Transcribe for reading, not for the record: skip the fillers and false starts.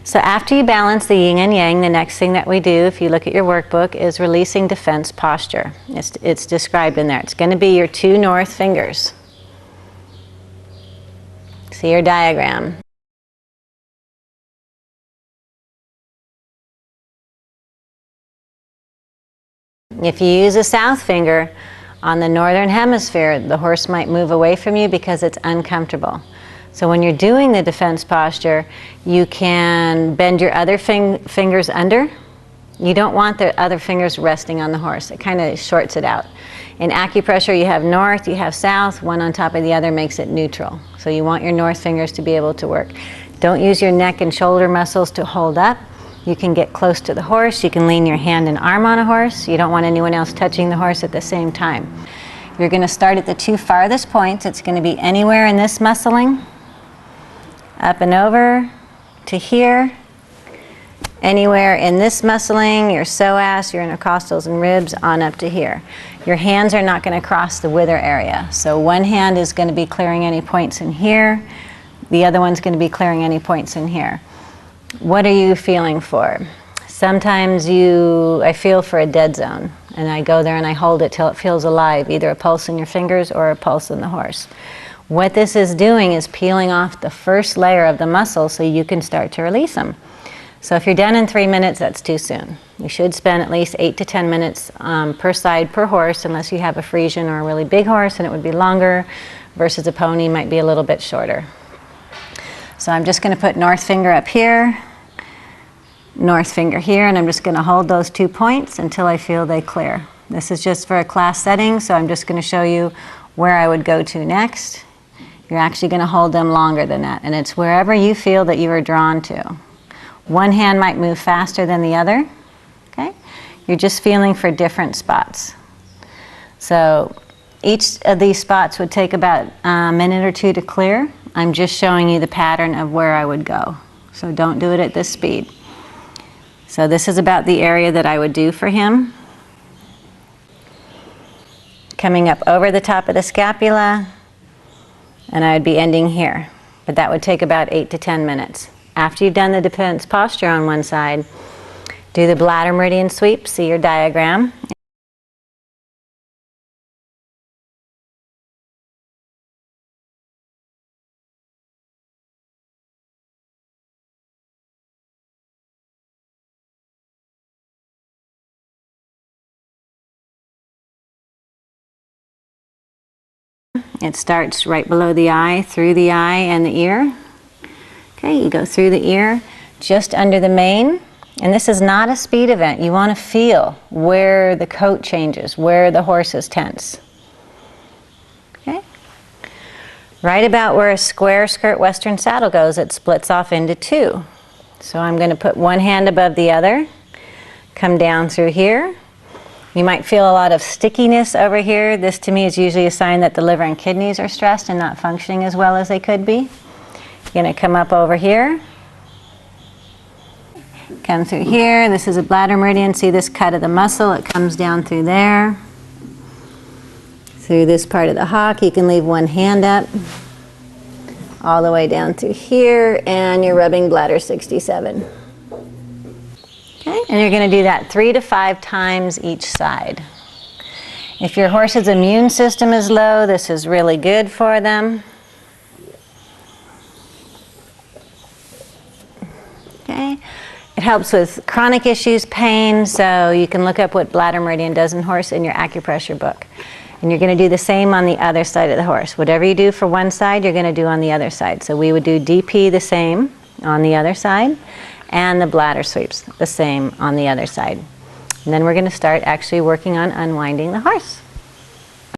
So after you balance the yin and yang, the next thing that we do, if you look at your workbook, is releasing defense posture. It's described in there. It's going to be your 2 north fingers. See your diagram. If you use a south finger on the northern hemisphere, the horse might move away from you because it's uncomfortable. So when you're doing the defense posture, you can bend your other fingers under. You don't want the other fingers resting on the horse. It kind of shorts it out. In acupressure, you have north, you have south, one on top of the other makes it neutral. So you want your north fingers to be able to work. Don't use your neck and shoulder muscles to hold up. You can get close to the horse. You can lean your hand and arm on a horse. You don't want anyone else touching the horse at the same time. You're going to start at the 2 farthest points. It's going to be anywhere in this muscling, up and over to here, anywhere in this muscling, your psoas, your intercostals and ribs, on up to here. Your hands are not going to cross the wither area. So one hand is going to be clearing any points in here. The other one's going to be clearing any points in here. What are you feeling for? Sometimes I feel for a dead zone, and I go there and I hold it till it feels alive, either a pulse in your fingers or a pulse in the horse. What this is doing is peeling off the first layer of the muscle so you can start to release them. So if you're done in 3 minutes, that's too soon. You should spend at least 8 to 10 minutes per side per horse, unless you have a Frisian or a really big horse, and it would be longer, versus a pony might be a little bit shorter. So I'm just going to put north finger up here, north finger here, and I'm just going to hold those 2 points until I feel they clear. This is just for a class setting, so I'm just going to show you where I would go to next. You're actually going to hold them longer than that, and it's wherever you feel that you are drawn to. One hand might move faster than the other. Okay? You're just feeling for different spots. So each of these spots would take about a minute or 2 to clear. I'm just showing you the pattern of where I would go. So don't do it at this speed. So this is about the area that I would do for him. Coming up over the top of the scapula, and I would be ending here. But that would take about 8 to 10 minutes. After you've done the defense posture on one side, do the bladder meridian sweep, see your diagram. It starts right below the eye, through the eye and the ear. Okay, you go through the ear, just under the mane. And this is not a speed event. You want to feel where the coat changes, where the horse is tense. Okay? Right about where a square skirt western saddle goes, it splits off into 2. So I'm going to put one hand above the other, come down through here. You might feel a lot of stickiness over here. This to me is usually a sign that the liver and kidneys are stressed and not functioning as well as they could be. You're going to come up over here, come through here. This is a bladder meridian. See this cut of the muscle? It comes down through there, through this part of the hock. You can leave one hand up, all the way down through here, and you're rubbing bladder 67. Okay, and you're going to do that 3 to 5 times each side. If your horse's immune system is low, this is really good for them. Okay, it helps with chronic issues, pain, so you can look up what bladder meridian does in horse in your acupressure book. And you're going to do the same on the other side of the horse. Whatever you do for one side, you're going to do on the other side. So we would do DP the same on the other side, and the bladder sweeps the same on the other side. And then we're going to start actually working on unwinding the horse.